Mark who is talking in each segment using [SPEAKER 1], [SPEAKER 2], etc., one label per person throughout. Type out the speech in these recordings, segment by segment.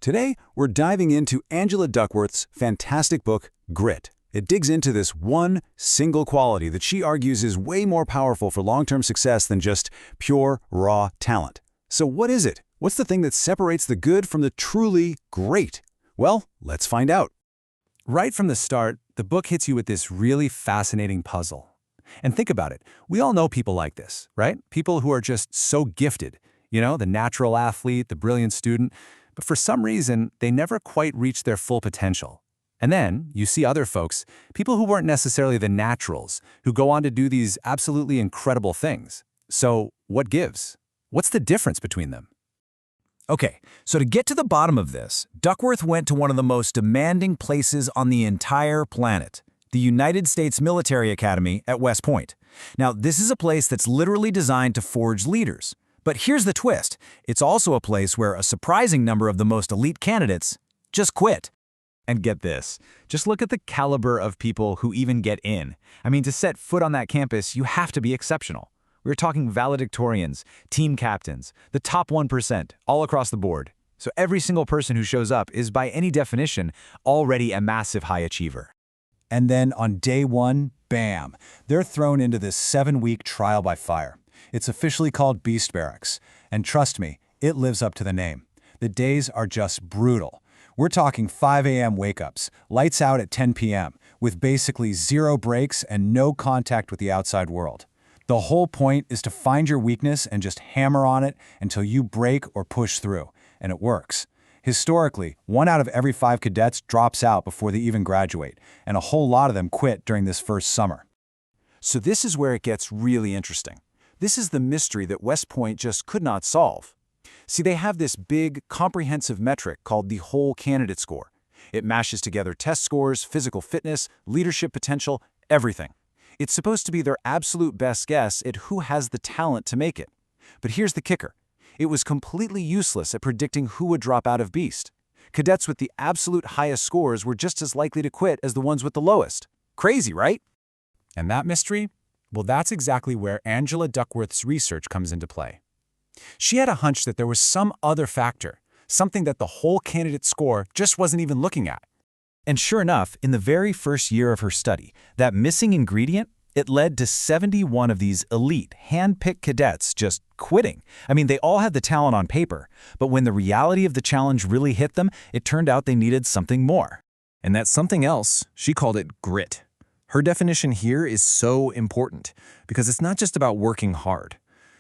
[SPEAKER 1] Today, we're diving into Angela Duckworth's fantastic book, Grit. It digs into this one single quality that she argues is way more powerful for long-term success than just pure, raw talent. So what is it? What's the thing that separates the good from the truly great? Well, let's find out.
[SPEAKER 2] Right from the start, the book hits you with this really fascinating puzzle. And think about it. We all know people like this, right? People who are just so gifted. You know, the natural athlete, the brilliant student. But for some reason, they never quite reach their full potential. And then you see other folks, people who weren't necessarily the naturals, who go on to do these absolutely incredible things. So what gives? What's the difference between them?
[SPEAKER 3] Okay, so to get to the bottom of this, Duckworth went to one of the most demanding places on the entire planet, the United States Military Academy at West Point. Now, this is a place that's literally designed to forge leaders. But here's the twist. It's also a place where a surprising number of the most elite candidates just quit.
[SPEAKER 4] And get this, just look at the caliber of people who even get in. I mean, to set foot on that campus, you have to be exceptional. We're talking valedictorians, team captains, the top 1%, all across the board. So every single person who shows up is, by any definition, already a massive high achiever.
[SPEAKER 5] And then on day one, bam, they're thrown into this 7-week trial by fire. It's officially called Beast Barracks. And trust me, it lives up to the name. The days are just brutal. We're talking 5 a.m. wake-ups, lights out at 10 p.m., with basically zero breaks and no contact with the outside world. The whole point is to find your weakness and just hammer on it until you break or push through, and it works. Historically, 1 out of every 5 cadets drops out before they even graduate, and a whole lot of them quit during this first summer.
[SPEAKER 1] So this is where it gets really interesting. This is the mystery that West Point just could not solve. See, they have this big, comprehensive metric called the whole candidate score. It mashes together test scores, physical fitness, leadership potential, everything. It's supposed to be their absolute best guess at who has the talent to make it. But here's the kicker. It was completely useless at predicting who would drop out of Beast. Cadets with the absolute highest scores were just as likely to quit as the ones with the lowest. Crazy, right?
[SPEAKER 2] And that mystery? Well, that's exactly where Angela Duckworth's research comes into play. She had a hunch that there was some other factor, something that the whole candidate score just wasn't even looking at.
[SPEAKER 3] And sure enough, in the very first year of her study, that missing ingredient, it led to 71 of these elite, hand-picked cadets just quitting. I mean, they all had the talent on paper, but when the reality of the challenge really hit them, it turned out they needed something more.
[SPEAKER 6] And that something else, she called it grit. Her definition here is so important because it's not just about working hard.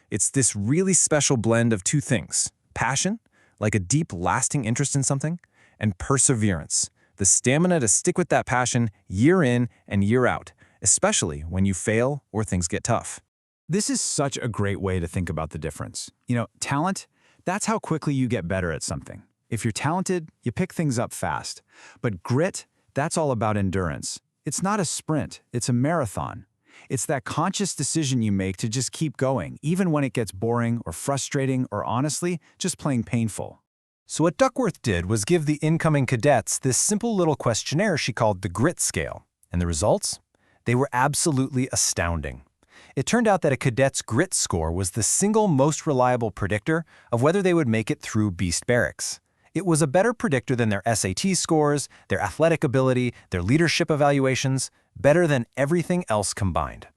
[SPEAKER 6] It's this really special blend of two things: passion, like a deep, lasting interest in something, and perseverance, the stamina to stick with that passion year in and year out, especially when you fail or things get tough.
[SPEAKER 4] This is such a great way to think about the difference. You know, talent, that's how quickly you get better at something. If you're talented, you pick things up fast. But grit, that's all about endurance. It's not a sprint, it's a marathon. It's that conscious decision you make to just keep going, even when it gets boring or frustrating or honestly, just plain painful.
[SPEAKER 3] So what Duckworth did was give the incoming cadets this simple little questionnaire she called the Grit Scale. And the results? They were absolutely astounding. It turned out that a cadet's grit score was the single most reliable predictor of whether they would make it through Beast Barracks. It was a better predictor than their SAT scores, their athletic ability, their leadership evaluations, better than everything else combined.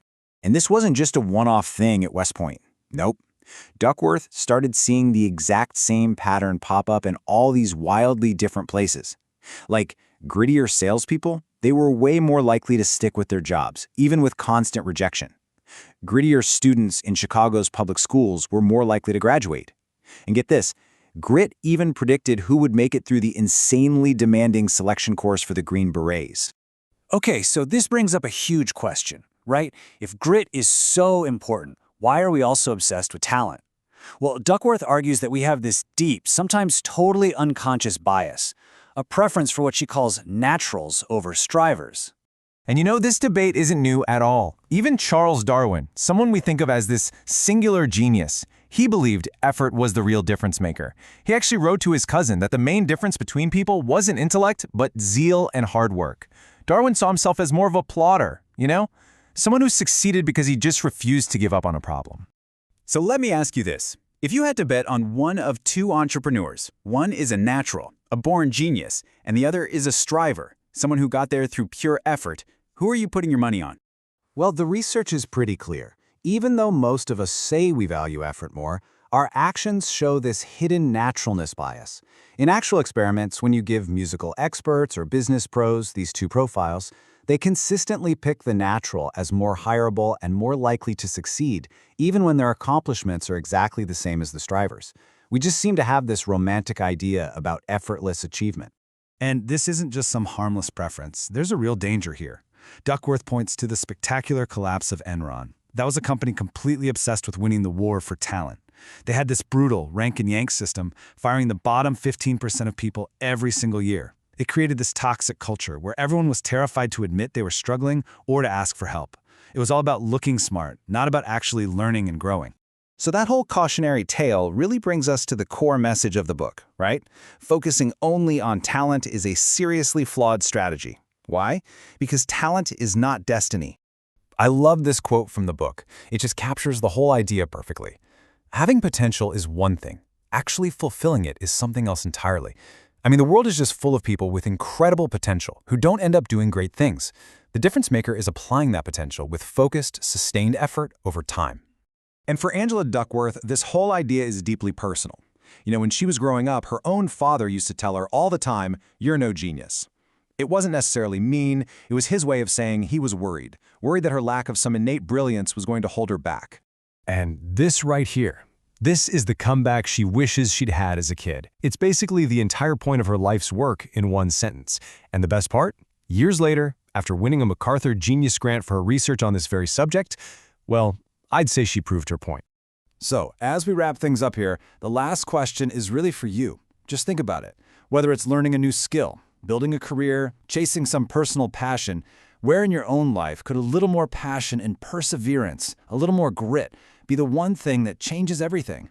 [SPEAKER 7] And this wasn't just a one-off thing at West Point. Nope. Duckworth started seeing the exact same pattern pop up in all these wildly different places. Like grittier salespeople, they were way more likely to stick with their jobs, even with constant rejection. Grittier students in Chicago's public schools were more likely to graduate. And get this, grit even predicted who would make it through the insanely demanding selection course for the Green Berets.
[SPEAKER 5] Okay, so this brings up a huge question, right? If grit is so important, why are we also obsessed with talent? Well, Duckworth argues that we have this deep, sometimes totally unconscious bias, a preference for what she calls naturals over strivers.
[SPEAKER 6] And you know, this debate isn't new at all. Even Charles Darwin, someone we think of as this singular genius, he believed effort was the real difference maker. He actually wrote to his cousin that the main difference between people wasn't intellect, but zeal and hard work. Darwin saw himself as more of a plodder, you know? Someone who succeeded because he just refused to give up on a problem.
[SPEAKER 1] So let me ask you this. If you had to bet on one of two entrepreneurs, one is a natural, a born genius, and the other is a striver, someone who got there through pure effort. Who are you putting your money on?
[SPEAKER 3] Well, the research is pretty clear. Even though most of us say we value effort more, our actions show this hidden naturalness bias. In actual experiments, when you give musical experts or business pros these two profiles, they consistently pick the natural as more hireable and more likely to succeed, even when their accomplishments are exactly the same as the strivers. We just seem to have this romantic idea about effortless achievement.
[SPEAKER 2] And this isn't just some harmless preference. There's a real danger here. Duckworth points to the spectacular collapse of Enron. That was a company completely obsessed with winning the war for talent. They had this brutal rank-and-yank system, firing the bottom 15% of people every single year. It created this toxic culture where everyone was terrified to admit they were struggling or to ask for help. It was all about looking smart, not about actually learning and growing.
[SPEAKER 6] So that whole cautionary tale really brings us to the core message of the book, right? Focusing only on talent is a seriously flawed strategy. Why? Because talent is not destiny.
[SPEAKER 3] I love this quote from the book. It just captures the whole idea perfectly. Having potential is one thing. Actually fulfilling it is something else entirely. I mean, the world is just full of people with incredible potential who don't end up doing great things. The difference maker is applying that potential with focused, sustained effort over time.
[SPEAKER 2] And for Angela Duckworth, this whole idea is deeply personal. When she was growing up, her own father used to tell her all the time, "You're no genius." It wasn't necessarily mean, it was his way of saying he was worried that her lack of some innate brilliance was going to hold her back.
[SPEAKER 3] And this right here, this is the comeback she wishes she'd had as a kid. It's basically the entire point of her life's work in one sentence. And the best part? Years later, after winning a MacArthur Genius Grant for her research on this very subject, well, I'd say she proved her point.
[SPEAKER 2] So, as we wrap things up here, the last question is really for you. Just think about it. Whether it's learning a new skill, building a career, chasing some personal passion, where in your own life could a little more passion and perseverance, a little more grit, be the one thing that changes everything?